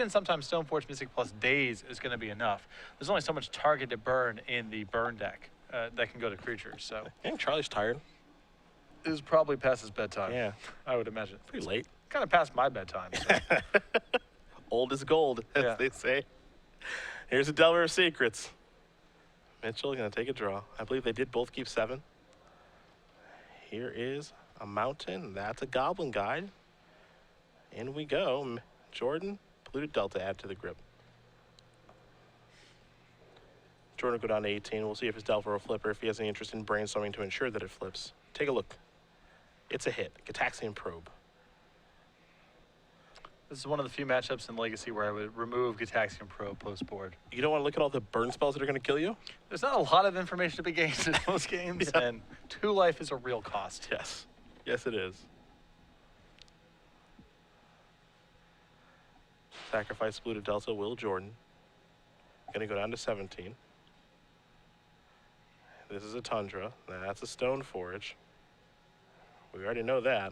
even sometimes Stoneforge Mystic plus Daze is going to be enough. There's only so much targeted burn in the burn deck that can go to creatures. So I think Charlie's tired. It is probably past his bedtime. Yeah. I would imagine. Pretty late. Kind of past my bedtime. So. Old is gold, as they say. Here's a Delver of Secrets. Mitchell going to take a draw. I believe they did both keep 7. Here is a mountain. That's a Goblin Guide. In we go. Jordan, Polluted Delta add to the grip. Jordan will go down to 18. We'll see if his Delver will flip or if he has any interest in brainstorming to ensure that it flips. Take a look. It's a hit. Gitaxian Probe. This is one of the few matchups in Legacy where I would remove Gitaxian Probe post-board. You don't want to look at all the burn spells that are going to kill you? There's not a lot of information to be gained in most games, and 2 life is a real cost. Yes. Yes, it is. Sacrifice Polluted Delta, Will Jordan. Going to go down to 17. This is a Tundra. That's a Stoneforge. We already know that.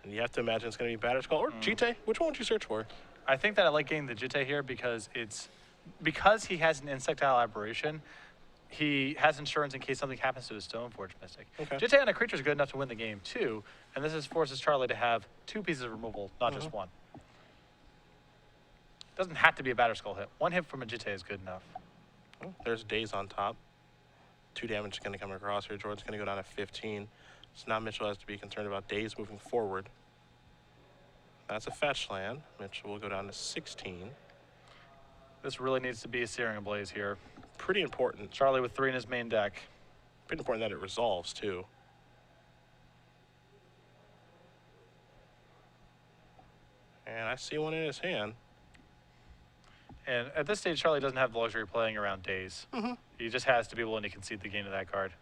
And you have to imagine it's going to be Batterskull or Jite. Which one would you search for? I think that I like getting the Jite here because because he has an Insectile Aberration, he has insurance in case something happens to his Stoneforge Mystic. Okay. Jite on a creature is good enough to win the game too, and this forces Charlie to have 2 pieces of removal, not just 1. Doesn't have to be a Batterskull hit. 1 hit from a Jite is good enough. Oh, there's Daze on top. 2 damage is going to come across here. Jordan's going to go down to 15. So now Mitchell has to be concerned about Daze moving forward. That's a fetch land. Mitchell will go down to 16. This really needs to be a Searing Ablaze here. Pretty important. Charlie with 3 in his main deck. Pretty important that it resolves, too. And I see one in his hand. And at this stage, Charlie doesn't have the luxury of playing around Daze. He just has to be willing to concede the game to that card.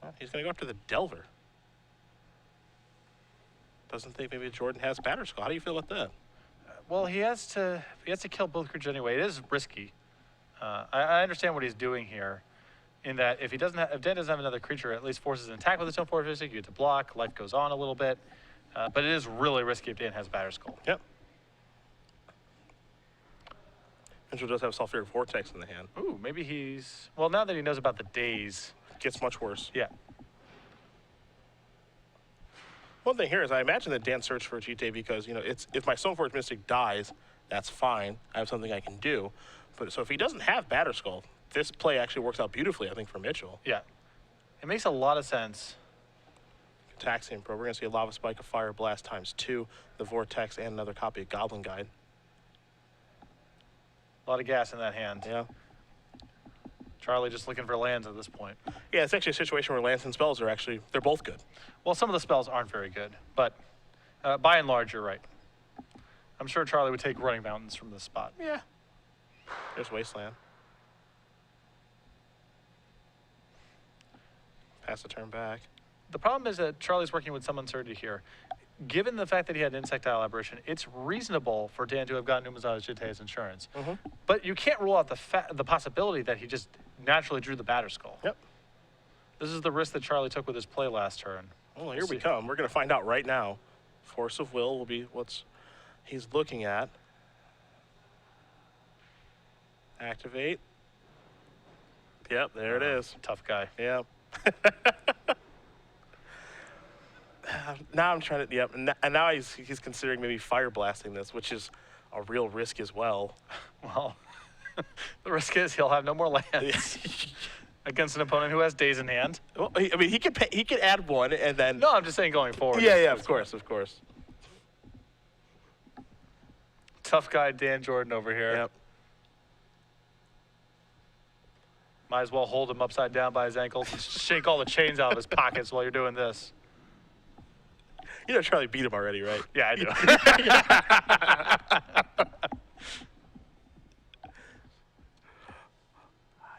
Well, he's going to go after the Delver. Doesn't think maybe Jordan has Batterskull. How do you feel about that? Well, he has to kill both creatures anyway. It is risky. I understand what he's doing here, in that if Dan doesn't have another creature, it at least forces an attack with his own Stoneforge Mystic. You get to block. Life goes on a little bit, but it is really risky if Dan has Batterskull. Yep. Mitchell does have Sulfuric Vortex in the hand. Ooh, maybe he's now that he knows about the Daze. Gets much worse. Yeah. One thing here is I imagine that Dan searched for a Jite because, if my Stoneforge Mystic dies, that's fine. I have something I can do. But so if he doesn't have Batterskull, this play actually works out beautifully, I think, for Mitchell. Yeah. It makes a lot of sense. Gitaxian Probe. We're going to see a Lava Spike, a Fire Blast ×2, the Vortex, and another copy of Goblin Guide. A lot of gas in that hand. Yeah. Charlie just looking for lands at this point. Yeah, it's actually a situation where lands and spells are they're both good. Well, some of the spells aren't very good, but by and large, you're right. I'm sure Charlie would take Running Mountains from this spot. Yeah. There's Wasteland. Pass the turn back. The problem is that Charlie's working with some uncertainty here. Given the fact that he had Insectile Aberration, it's reasonable for Dan to have gotten Umazana's Jite as insurance. But you can't rule out the possibility that he just naturally drew the Batterskull. Yep. This is the risk that Charlie took with his play last turn. Well, here we come. We're going to find out right now. Force of Will will be what he's looking at. Activate. Yep, there it is. Tough guy. Yep. Now I'm trying to, and now he's considering maybe fire blasting this, which is a real risk as well. Well, the risk is he'll have no more lands against an opponent who has Daze in hand. Well, he could add 1 and then. No, I'm just saying going forward. Yeah, of course. Tough guy Dan Jordan over here. Yep. Might as well hold him upside down by his ankles and shake all the chains out of his pockets while you're doing this. You know Charlie beat him already, right? Yeah, I do.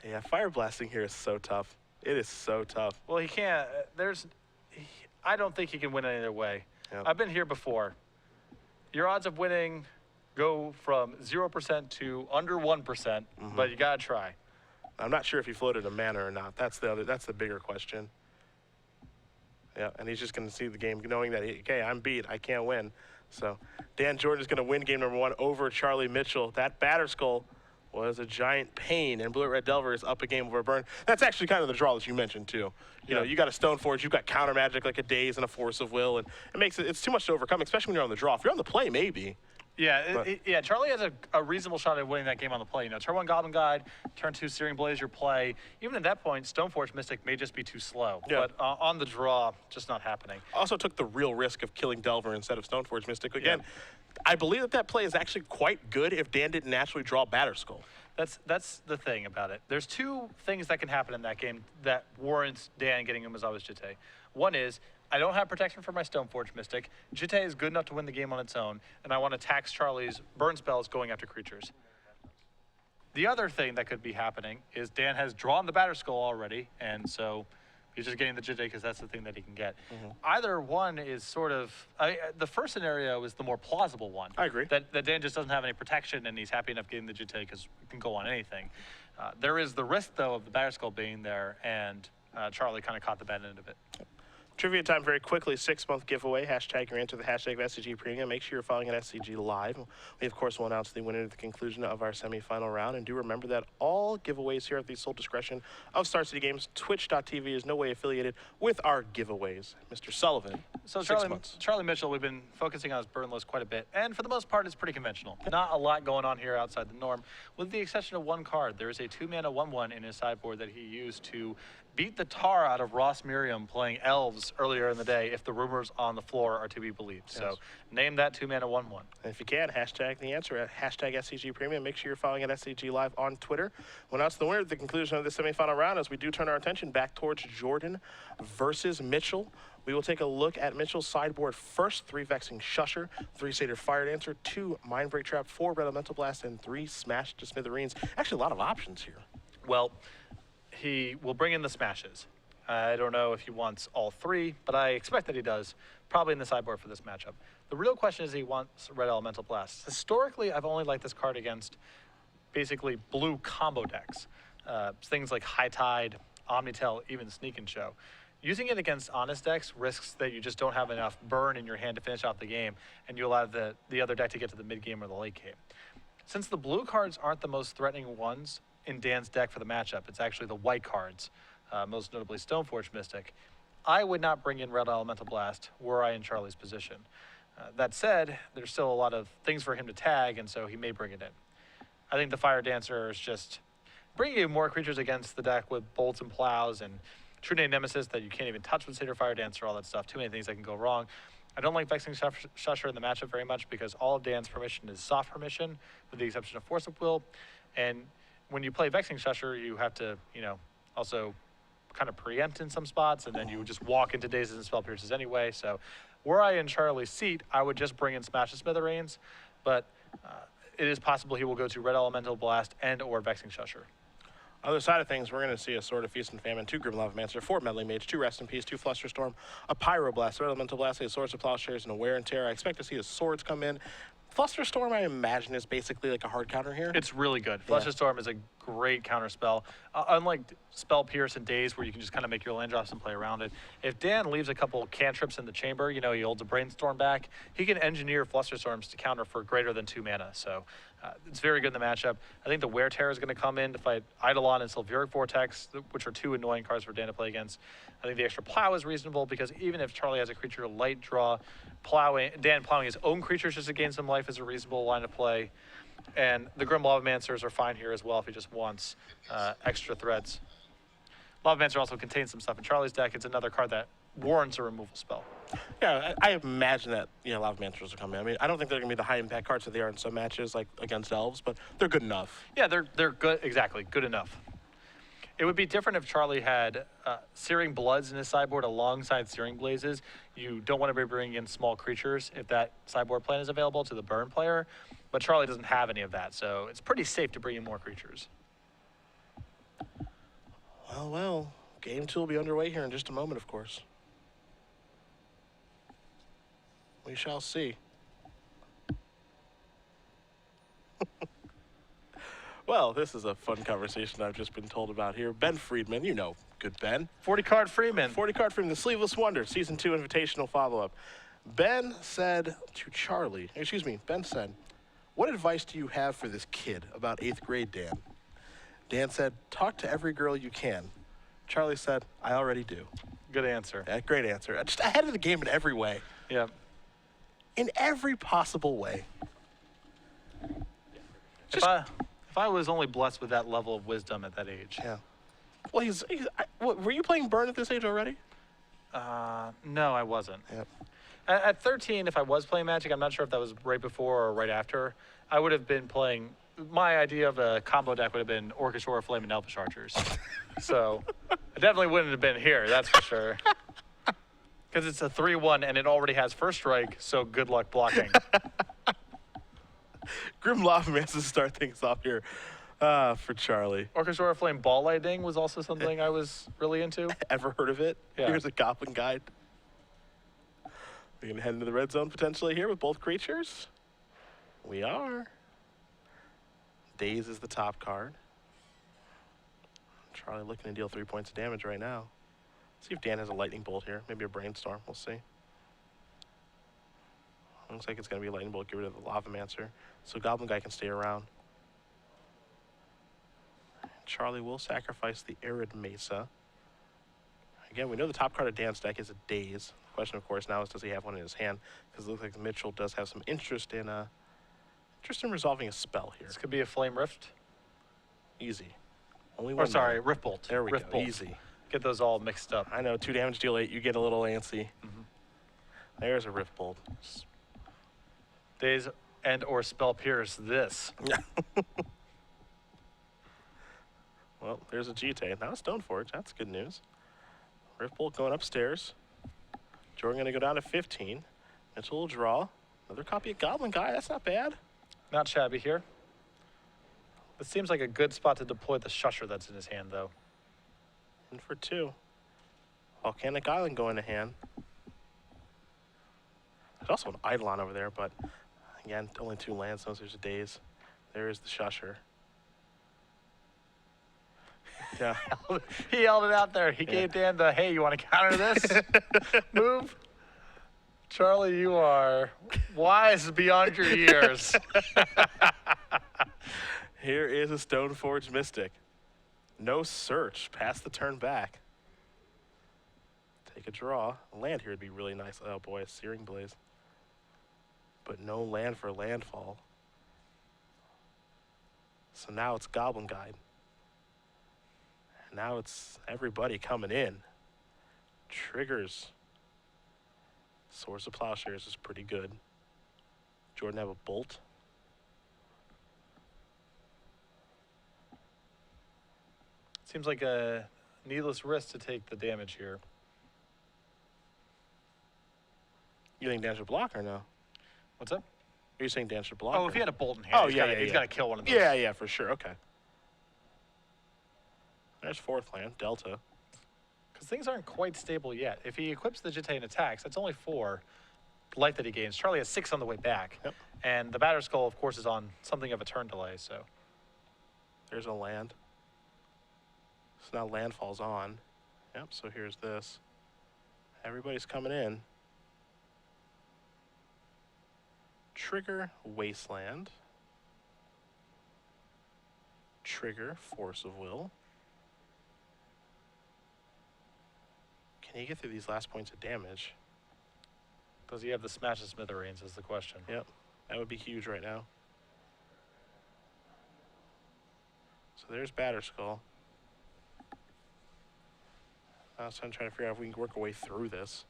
Yeah, fire blasting here is so tough. It is so tough. Well, he can't. I don't think he can win either way. Yep. I've been here before. Your odds of winning go from 0% to under 1%, but you gotta try. I'm not sure if he floated a mana or not. That's the bigger question. Yeah, and he's just going to see the game knowing that, okay, I'm beat. I can't win. So Dan Jordan is going to win game number 1 over Charlie Mitchell. That batter skull was a giant pain, and Blue Red Delver is up a game over Burn. That's actually kind of the draw that you mentioned too. You know, you got a Stoneforge, you've got counter magic like a Daze and a Force of Will, and it's too much to overcome, especially when you're on the draw. If you're on the play, maybe. Yeah, yeah. Charlie has a reasonable shot at winning that game on the play. You know, turn 1 Goblin Guide, turn 2 Searing Blaze your play. Even at that point, Stoneforge Mystic may just be too slow. Yeah. But on the draw, just not happening. Also took the real risk of killing Delver instead of Stoneforge Mystic. Again, I believe that play is actually quite good if Dan didn't naturally draw Batter Skull. That's the thing about it. There's 2 things that can happen in that game that warrants Dan getting Umezawa's Jitte. One is, I don't have protection for my Stoneforge Mystic. Jitte is good enough to win the game on its own, and I want to tax Charlie's burn spells going after creatures. The other thing that could be happening is Dan has drawn the Batter Skull already, and so he's just getting the Jitte because that's the thing that he can get. Either one is sort of, the first scenario is the more plausible one. I agree. That Dan just doesn't have any protection and he's happy enough getting the Jitte because it can go on anything. There is the risk, though, of the Batter Skull being there, and Charlie kind of caught the bad end of it. Trivia time very quickly, 6-month giveaway. Hashtag your answer, the hashtag of SCG Premium. Make sure you're following at SCG Live. We, of course, will announce the winner at the conclusion of our semifinal round. And do remember that all giveaways here at the sole discretion of Star City Games. Twitch.tv is no way affiliated with our giveaways. Mr. Sullivan, So 6 months. Charlie Mitchell, we've been focusing on his burn list quite a bit. And for the most part, it's pretty conventional. Not a lot going on here outside the norm. With the exception of 1 card, there is a 2-mana 1/1 in his sideboard that he used to beat the tar out of Ross Miriam playing Elves earlier in the day, if the rumors on the floor are to be believed. Yes. So name that 2-mana 1/1. And if you can, hashtag the answer at hashtag SCG Premium. Make sure you're following at SCG Live on Twitter. We'll announce the winner at the conclusion of the semifinal round as we do turn our attention back towards Jordan versus Mitchell. We will take a look at Mitchell's sideboard first. 3 Vexing Shusher, 3 Satyr Fire Dancer, 2 Mindbreak Trap, 4 Red Elemental Blast, and 3 Smash to Smithereens. Actually, a lot of options here. Well, he will bring in the smashes. I don't know if he wants all 3, but I expect that he does, probably in the sideboard for this matchup. The real question is he wants Red Elemental Blast. Historically, I've only liked this card against basically blue combo decks. Things like High Tide, Omnitel, even Sneak and Show. Using it against honest decks risks that you just don't have enough burn in your hand to finish out the game, and you allow the other deck to get to the mid-game or the late game. Since the blue cards aren't the most threatening ones in Dan's deck for the matchup, it's actually the white cards, most notably Stoneforge Mystic. I would not bring in Red Elemental Blast were I in Charlie's position. That said, there's still a lot of things for him to tag, and so he may bring it in. I think the Fire Dancer is just bringing in more creatures against the deck with Bolts and Plows and True Name Nemesis that you can't even touch with Satyr Fire Dancer, all that stuff. Too many things that can go wrong. I don't like Vexing Shusher in the matchup very much because all of Dan's permission is soft permission, with the exception of Force of Will. And when you play Vexing Shusher, you have to, also kind of preempt in some spots, and then you just walk into Dazes and Spell Pierces anyway. So were I in Charlie's seat, I would just bring in Smash to Smithereens, but it is possible he will go to Red Elemental Blast and or Vexing Shusher. Other side of things, we're going to see a Sword of Feast and Famine, 2 Grim Lavamancer, 4 Meddling Mage, 2 Rest in Peace, 2 Flusterstorm, a Pyroblast, Red Elemental Blast, 8 Swords of Plowshares, and a Wear and Tear. I expect to see his swords come in. Flusterstorm, I imagine, is basically like a hard counter here. It's really good. Flusterstorm is a great counter spell. Unlike Spell Pierce and Daze, where you can just kind of make your land drops and play around it. If Dan leaves a couple cantrips in the chamber, he holds a Brainstorm back, he can engineer Flusterstorms to counter for greater than 2 mana. So it's very good in the matchup. I think the Wear Tear is going to come in to fight Eidolon and Sulfuric Vortex, which are 2 annoying cards for Dan to play against. I think the extra Plow is reasonable because even if Charlie has a creature light draw, Dan plowing his own creatures just to gain some life is a reasonable line of play. And the Grim Lavamancers are fine here as well if he just wants extra threats. Lavamancer also contains some stuff in Charlie's deck. It's another card that warrants a removal spell. Yeah, I imagine that Lavamancers will come in. I mean, I don't think they're going to be the high impact cards that they are in some matches, like against Elves, but they're good enough. Yeah, they're good. Exactly, good enough. It would be different if Charlie had Searing Bloods in his sideboard alongside Searing Blazes. You don't want to be bringing in small creatures if that sideboard plan is available to the burn player, but Charlie doesn't have any of that, so it's pretty safe to bring in more creatures. Well, game 2 will be underway here in just a moment, of course. We shall see. Well, this is a fun conversation I've just been told about here. Ben Friedman, good Ben. 40-card Freeman. 40-card Freeman, the Sleeveless Wonder, Season 2 Invitational follow-up. Ben said to Charlie, excuse me, Ben said, "What advice do you have for this kid about 8th grade, Dan?" Dan said, "Talk to every girl you can." Charlie said, "I already do." Good answer. Yeah, great answer. Just ahead of the game in every way. Yeah. In every possible way. If I was only blessed with that level of wisdom at that age. Yeah. Well, were you playing Burn at this age already? No, I wasn't. Yep. At 13, if I was playing Magic, I'm not sure if that was right before or right after, I would have been playing, my idea of a combo deck would have been Orchestra, Flame, and Elvish Archers. So I definitely wouldn't have been here, that's for sure. Because it's a 3-1 and it already has first strike, so good luck blocking. Grim Lavamancer to start things off here for Charlie. Orchestra, Flame, Ball Lightning was also something I was really into. Ever heard of it? Yeah. Here's a Goblin Guide. We're going to head into the red zone potentially here with both creatures. We are. Daze is the top card. Charlie looking to deal 3 points of damage right now. See if Dan has a lightning bolt here. Maybe a brainstorm. We'll see. Looks like it's going to be a lightning bolt. Get rid of the Lavamancer. So Goblin Guy can stay around. Charlie will sacrifice the Arid Mesa. Again, we know the top card of Dan's deck is a Daze. The question, of course, now is does he have one in his hand? Because it looks like Mitchell does have some interest in resolving a spell here. This could be a Flame Rift. Easy. Only one. Or sorry, Rift Bolt. There we Rift go. Bolt. Easy. Get those all mixed up. I know, 2 damage, deal 8. You get a little antsy. There's a Rift Bolt. Daze and or Spell Pierce this. Well, there's a Jite. Now a Stoneforge. That's good news. Rift Bolt going upstairs. Jordan going to go down to 15. Mitchell will draw. Another copy of Goblin Guy. That's not bad. Not shabby here. This seems like a good spot to deploy the Shusher that's in his hand, though. In for 2. Volcanic Island going to hand. There's also an Eidolon over there, but again, only 2 lands, so there's a Daze. There is the Shusher. Yeah. He yelled it out there. He gave Dan the, hey, you want to counter this move? Charlie, you are wise beyond your years. Here is a Stoneforge Mystic. No search. Pass the turn back. Take a draw. A land here would be really nice. Oh boy, a Searing Blaze. But no land for landfall. So now it's Goblin Guide. And now it's everybody coming in. Triggers. Source of Plowshares is pretty good. Jordan have a Bolt. Seems like a needless risk to take the damage here. You think Dan should block or no? What's up? Are you saying Dan should block? Oh, if he had a bolt in hand, Oh, he's got to kill one of those. Yeah, for sure. Okay. There's 4th land, Delta. Because things aren't quite stable yet. If he equips the Jite and attacks, that's only 4 life that he gains. Charlie has 6 on the way back. Yep. And the Batter Skull, of course, is on something of a turn delay, so. There's a land. So now landfall's on. Yep, so here's this. Everybody's coming in. Trigger Wasteland. Trigger Force of Will. Can he get through these last points of damage? Does he have the Smash and Smithereens is the question. Yep, that would be huge right now. So there's Batter Skull. So I'm trying to figure out if we can work our way through this.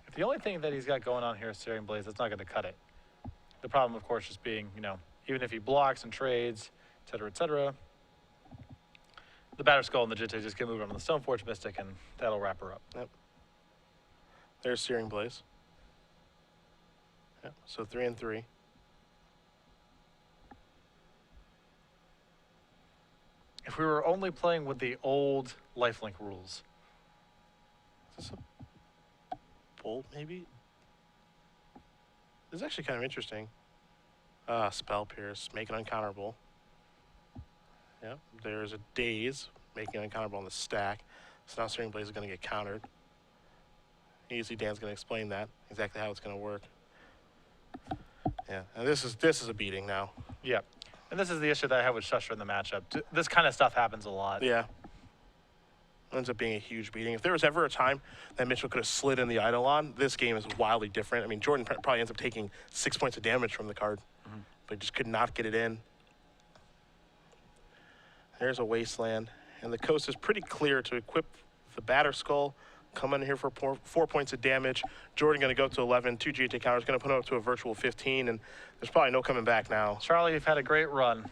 If the only thing that he's got going on here is Searing Blaze, that's not going to cut it. The problem, of course, just being, even if he blocks and trades, et cetera, the Batter Skull and the Jite just get moved on the Stoneforge Mystic, and that'll wrap her up. Yep. There's Searing Blaze. Yep, so 3 and 3. If we were only playing with the old lifelink rules. Is this a Bolt, maybe? This is actually kind of interesting. Spell Pierce, make it uncounterable. Yep, there's a Daze, making it uncounterable on the stack. So now Searing Blaze is going to get countered. Easy, Dan's going to explain that, exactly how it's going to work. Yeah, and this is a beating now. Yeah. And this is the issue that I have with Shusher in the matchup. This kind of stuff happens a lot. Yeah. Ends up being a huge beating. If there was ever a time that Mitchell could have slid in the Eidolon, this game is wildly different. I mean, Jordan probably ends up taking 6 points of damage from the card, but he just could not get it in. There's a Wasteland, and the coast is pretty clear to equip the Batter Skull. Come in here for 4 points of damage. Jordan going to go up to 11. 2 GT counters, going to put him up to a virtual 15, and there's probably no coming back now. Charlie, you've had a great run.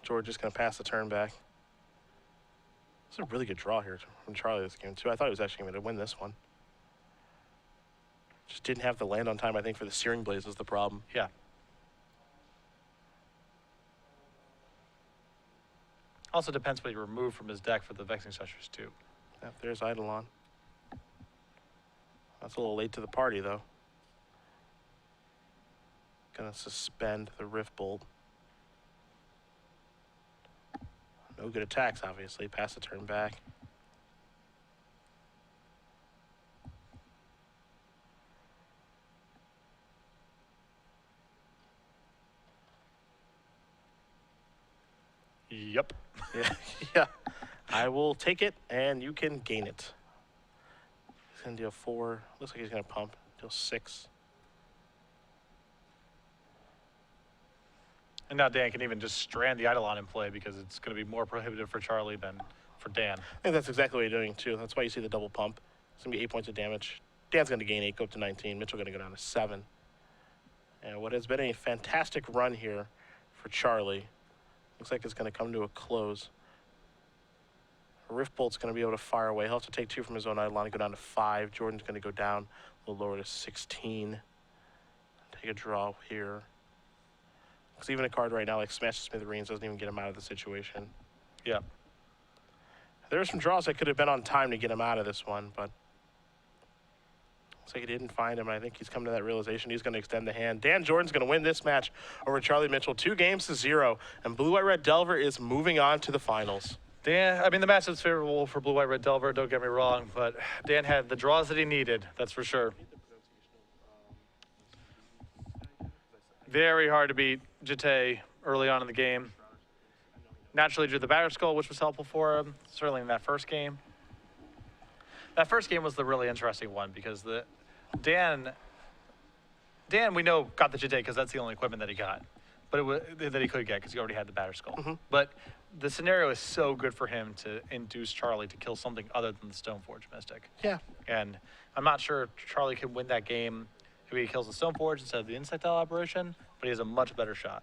George just going to pass the turn back. It's a really good draw here from Charlie this game, too. I thought he was actually going to win this one. Just didn't have the land on time, I think, for the Searing Blaze was the problem. Yeah. Also depends what he removed from his deck for the Vexing Shushers, too. Yeah, there's Eidolon. That's a little late to the party, though. Gonna suspend the Rift Bolt. No good attacks, obviously. Pass the turn back. Yep. Yeah, yeah. I will take it, and you can gain it. He's gonna deal 4. Looks like he's gonna pump. Deal 6. And now Dan can even just strand the Eidolon in play because it's going to be more prohibitive for Charlie than for Dan. I think that's exactly what you're doing, too. That's why you see the double pump. It's gonna be 8 points of damage. Dan's gonna gain 8, go up to 19. Mitchell gonna go down to 7. And what has been a fantastic run here for Charlie. Looks like it's going to come to a close. Rift Bolt's going to be able to fire away. He'll have to take 2 from his own Eidolon and go down to 5. Jordan's going to go down a little lower to 16. Take a draw here. Because even a card right now like Smash the Smithereens doesn't even get him out of the situation. Yeah. There are some draws that could have been on time to get him out of this one, but looks like he didn't find him. I think he's come to that realization. He's going to extend the hand. Dan Jordan's going to win this match over Charlie Mitchell 2-0, and Blue White Red Delver is moving on to the finals. Dan, I mean, the matchup's favorable for Blue White Red Delver, don't get me wrong, but Dan had the draws that he needed, that's for sure. Very hard to beat Jite early on in the game. Naturally drew the Batter Skull, which was helpful for him, certainly in that first game. That first game was the really interesting one because Dan, we know, got the Jite because that's the only equipment that he got, but that he could get because he already had the Batter Skull. But the scenario is so good for him to induce Charlie to kill something other than the Stoneforge Mystic. Yeah. And I'm not sure Charlie can win that game if he kills the Stoneforge instead of the Insectile Aberration, but he has a much better shot.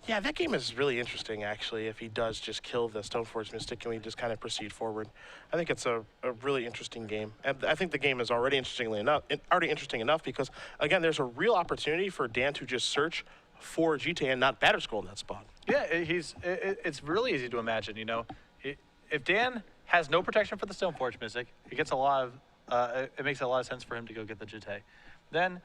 Yeah, that game is really interesting, actually, if he does just kill the Stoneforge Mystic and we just kind of proceed forward. I think it's a really interesting game. And I think the game is already interesting enough because, again, there's a real opportunity for Dan to just search for Jite and not Batter Skull in that spot. Yeah, it's really easy to imagine, you know. If Dan has no protection for the Stoneforge Mystic, it makes a lot of sense for him to go get the Jite. Then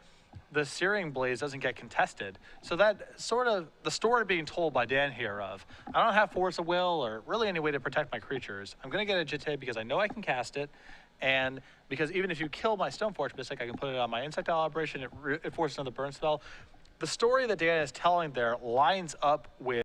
the Searing Blaze doesn't get contested. So that sort of the story being told by Dan here of, I don't have Force of Will or really any way to protect my creatures. I'm going to get a Jite because I know I can cast it. And because even if you kill my Stoneforge Mystic, I can put it on my Insectile Aberration. It forces another burn spell. The story that Dan is telling there lines up with